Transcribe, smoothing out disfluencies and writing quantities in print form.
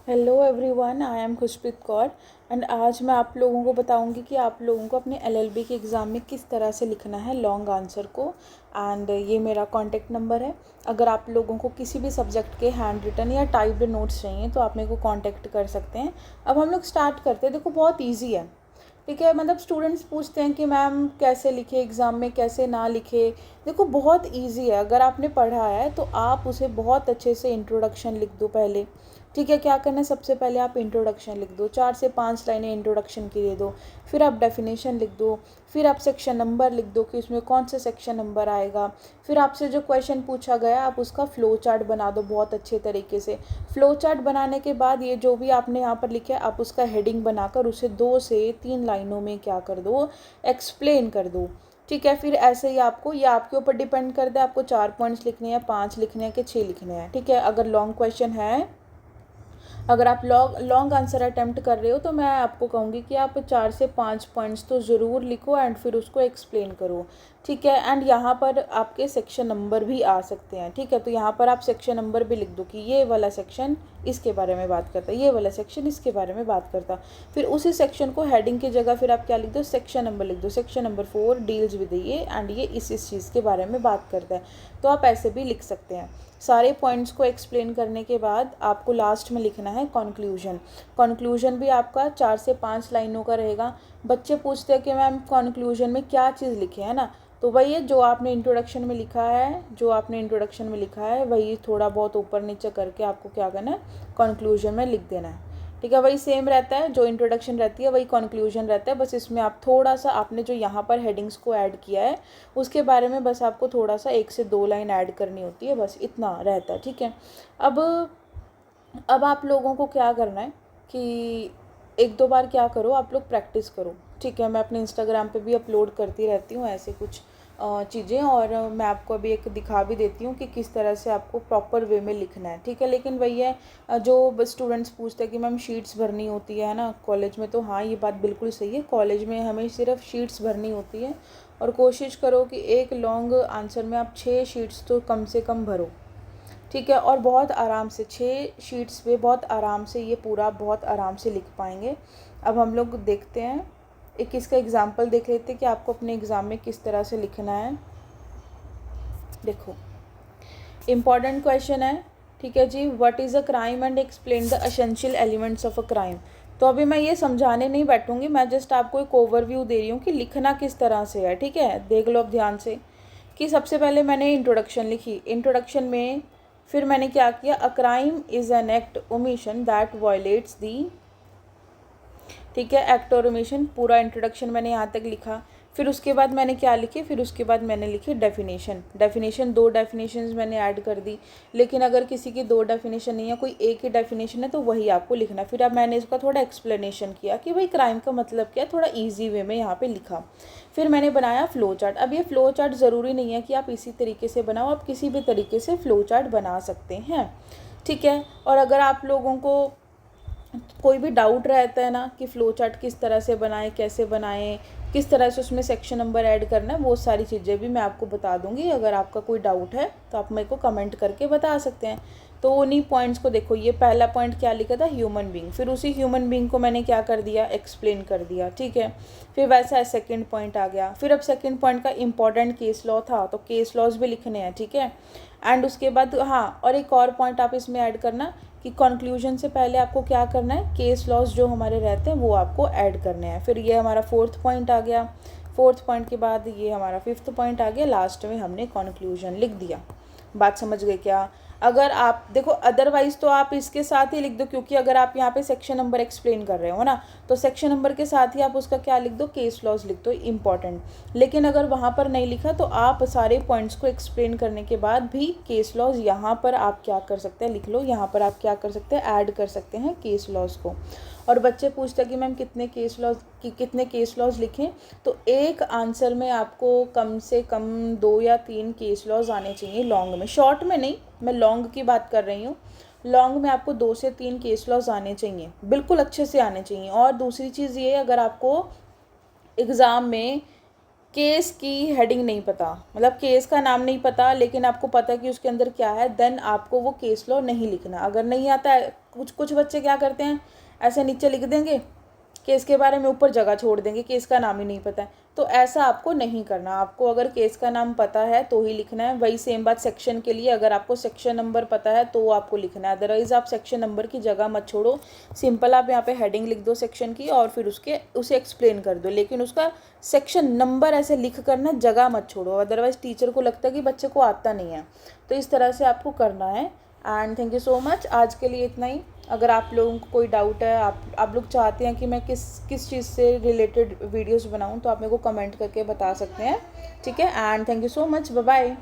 Hello everyone, I am Khushpreet Kaur and आज मैं आप लोगों को बताऊंगी कि आप लोगों को अपने एलएलबी के एग्ज़ाम में किस तरह से लिखना है लॉन्ग आंसर को। एंड ये मेरा कॉन्टेक्ट नंबर है। अगर आप लोगों को किसी भी सब्जेक्ट के हैंड रिटन या टाइप्ड नोट्स चाहिए तो आप मेरे को कांटेक्ट कर सकते हैं। अब हम लोग स्टार्ट करते हैं। देखो, बहुत ईजी है। ठीक है, मतलब स्टूडेंट्स पूछते हैं कि मैम कैसे लिखे एग्ज़ाम में, कैसे ना लिखे। देखो, बहुत इजी है। अगर आपने पढ़ा है तो आप उसे बहुत अच्छे से इंट्रोडक्शन लिख दो पहले। ठीक है, क्या करना है, सबसे पहले आप इंट्रोडक्शन लिख दो, 4 से 5 लाइनें इंट्रोडक्शन की दे दो। फिर आप डेफिनेशन लिख दो। फिर आप सेक्शन नंबर लिख दो कि उसमें कौन सा सेक्शन नंबर आएगा। फिर आपसे जो क्वेश्चन पूछा गया आप उसका फ़्लो चार्ट बना दो बहुत अच्छे तरीके से। फ़्लो चार्ट बनाने के बाद ये जो भी आपने यहाँ पर लिखा है आप उसका हेडिंग बनाकर उसे 2 से 3 लाइनों में क्या कर दो, एक्सप्लेन कर दो। ठीक है, फिर ऐसे ही आपको, ये आपके ऊपर डिपेंड करता है आपको 4 पॉइंट्स लिखने हैं, 5 लिखने हैं कि 6 लिखने हैं। ठीक है, अगर लॉन्ग क्वेश्चन है, अगर आप लॉन्ग आंसर अटैम्प्ट कर रहे हो तो मैं आपको कहूँगी कि आप 4 से 5 पॉइंट्स तो ज़रूर लिखो एंड फिर उसको एक्सप्लेन करो। ठीक है, एंड यहाँ पर आपके सेक्शन नंबर भी आ सकते हैं। ठीक है, तो यहाँ पर आप सेक्शन नंबर भी लिख दो कि ये वाला सेक्शन इसके बारे में बात करता है, ये वाला सेक्शन इसके बारे में बात करता। फिर उसी सेक्शन को हेडिंग की जगह फिर आप क्या लिख दो, सेक्शन नंबर लिख दो, सेक्शन नंबर 4 डील्स विद ये एंड ये इस चीज़ के बारे में बात करता है। तो आप ऐसे भी लिख सकते हैं। सारे पॉइंट्स को एक्सप्लेन करने के बाद आपको लास्ट में लिखना है कॉन्क्लूजन। कॉन्क्लूजन भी आपका 4 से 5 लाइनों का रहेगा। बच्चे पूछते हैं कि मैम कॉन्क्लूजन में क्या चीज़ लिखे है ना, तो वही है जो आपने इंट्रोडक्शन में लिखा है, वही थोड़ा बहुत ऊपर नीचे करके आपको क्या करना है, कॉन्क्लूजन में लिख देना है। ठीक है, वही सेम रहता है, जो इंट्रोडक्शन रहती है वही कॉन्क्लूजन रहता है। बस इसमें आप थोड़ा सा आपने जो यहाँ पर हेडिंग्स को ऐड किया है उसके बारे में बस आपको थोड़ा सा 1 से 2 लाइन ऐड करनी होती है, बस इतना रहता है। ठीक है, अब अब आप लोगों को क्या करना है कि 1-2 बार क्या करो, आप लोग प्रैक्टिस करो। ठीक है, मैं अपने इंस्टाग्राम पे भी अपलोड करती रहती हूँ ऐसे कुछ चीज़ें, और मैं आपको अभी एक दिखा भी देती हूँ कि किस तरह से आपको प्रॉपर वे में लिखना है। ठीक है, लेकिन वही है, जो स्टूडेंट्स पूछते हैं कि मैम शीट्स भरनी होती है ना कॉलेज में, तो हाँ ये बात बिल्कुल सही है, कॉलेज में हमें सिर्फ शीट्स भरनी होती है। और कोशिश करो कि एक लॉन्ग आंसर में आप 6 शीट्स तो कम से कम भरो। ठीक है, और बहुत आराम से 6 शीट्स पे बहुत आराम से ये पूरा बहुत आराम से लिख पाएंगे। अब हम लोग देखते हैं, एक इसका एग्जाम्पल देख लेते हैं कि आपको अपने एग्ज़ाम में किस तरह से लिखना है। देखो, इम्पॉर्टेंट क्वेश्चन है। ठीक है जी, what is a crime and explain the essential elements of a crime. तो अभी मैं ये समझाने नहीं बैठूंगी, मैं जस्ट आपको एक ओवरव्यू दे रही हूँ कि लिखना किस तरह से है। ठीक है, देख लो अब ध्यान से कि सबसे पहले मैंने इंट्रोडक्शन लिखी। इंट्रोडक्शन में फिर मैंने क्या किया, a crime is an act omission that violates the. ठीक है, एक्ट और ओमिशन, पूरा इंट्रोडक्शन मैंने यहाँ तक लिखा। फिर उसके बाद मैंने क्या लिखी, फिर उसके बाद मैंने लिखी डेफिनेशन। 2 डेफिनेशंस मैंने ऐड कर दी। लेकिन अगर किसी की 2 डेफिनेशन नहीं है, कोई एक ही डेफिनेशन है, तो वही आपको लिखना। फिर अब मैंने इसका थोड़ा एक्सप्लेनेशन किया कि भाई क्राइम का मतलब क्या है, थोड़ा ईजी वे में यहाँ पे लिखा। फिर मैंने बनाया फ़्लो चार्ट। अब ये फ़्लो चार्ट ज़रूरी नहीं है कि आप इसी तरीके से बनाओ, आप किसी भी तरीके से फ़्लो चार्ट बना सकते हैं। ठीक है, और अगर आप लोगों को कोई भी डाउट रहता है ना कि फ़्लो चार्ट किस तरह से बनाएं, कैसे बनाएं, किस तरह से उसमें सेक्शन नंबर ऐड करना है, वो सारी चीज़ें भी मैं आपको बता दूंगी। अगर आपका कोई डाउट है तो आप मेरे को कमेंट करके बता सकते हैं। तो उन्हीं पॉइंट्स को देखो, ये पहला पॉइंट क्या लिखा था, ह्यूमन बीइंग, फिर उसी ह्यूमन बीइंग को मैंने क्या कर दिया, एक्सप्लेन कर दिया। ठीक है, फिर वैसा सेकंड पॉइंट आ गया। फिर अब सेकंड पॉइंट का इंपॉर्टेंट केस लॉ था, तो केस लॉज भी लिखने हैं। ठीक है, एंड उसके बाद हाँ, और एक और पॉइंट आप इसमें ऐड करना कि कंक्लूजन से पहले आपको क्या करना है, केस लॉज जो हमारे रहते हैं वो आपको ऐड करने हैं। फिर ये हमारा 4th पॉइंट आ गया। 4th पॉइंट के बाद ये हमारा 5th पॉइंट आ गया। लास्ट में हमने कंक्लूजन लिख दिया। बात समझ गए क्या? अगर आप देखो, अदरवाइज़ तो आप इसके साथ ही लिख दो, क्योंकि अगर आप यहाँ पे सेक्शन नंबर एक्सप्लेन कर रहे हो ना, तो सेक्शन नंबर के साथ ही आप उसका क्या लिख दो, केस लॉज लिख दो, इम्पॉर्टेंट। लेकिन अगर वहाँ पर नहीं लिखा तो आप सारे पॉइंट्स को एक्सप्लेन करने के बाद भी केस लॉज यहाँ पर आप क्या कर सकते हैं, लिख लो। यहाँ पर आप क्या कर सकते हैं, ऐड कर सकते हैं केस लॉज को। और बच्चे पूछते हैं कि मैम कितने केस लॉज लिखें, तो एक आंसर में आपको कम से कम 2 या 3 केस लॉज आने चाहिए लॉन्ग में, शॉर्ट में नहीं, मैं लॉन्ग की बात कर रही हूँ। लॉन्ग में आपको 2 से 3 केस लॉज आने चाहिए, बिल्कुल अच्छे से आने चाहिए। और दूसरी चीज़ ये, अगर आपको एग्ज़ाम में केस की हेडिंग नहीं पता, मतलब केस का नाम नहीं पता, लेकिन आपको पता कि उसके अंदर क्या है, देन आपको वो केस लॉ नहीं लिखना। अगर नहीं आता है कुछ कुछ बच्चे क्या करते हैं, ऐसे नीचे लिख देंगे, केस के बारे में ऊपर जगह छोड़ देंगे, केस का नाम ही नहीं पता है। तो ऐसा आपको नहीं करना। आपको अगर केस का नाम पता है तो ही लिखना है। वही सेम बात सेक्शन के लिए, अगर आपको सेक्शन नंबर पता है तो आपको लिखना है, अदरवाइज़ आप सेक्शन नंबर की जगह मत छोड़ो। सिंपल आप यहाँ पे हेडिंग लिख दो सेक्शन की और फिर उसे एक्सप्लेन कर दो, लेकिन उसका सेक्शन नंबर ऐसे लिख कर ना जगह मत छोड़ो, अदरवाइज़ टीचर को लगता है कि बच्चे को आता नहीं है। तो इस तरह से आपको करना है। And thank you so much, आज के लिए इतना ही। अगर आप लोगों को कोई डाउट है, आप लोग चाहते हैं कि मैं किस चीज़ से रिलेटेड वीडियोस बनाऊं, तो आप मेरे को कमेंट करके बता सकते हैं। ठीक है, and thank you so much, bye bye.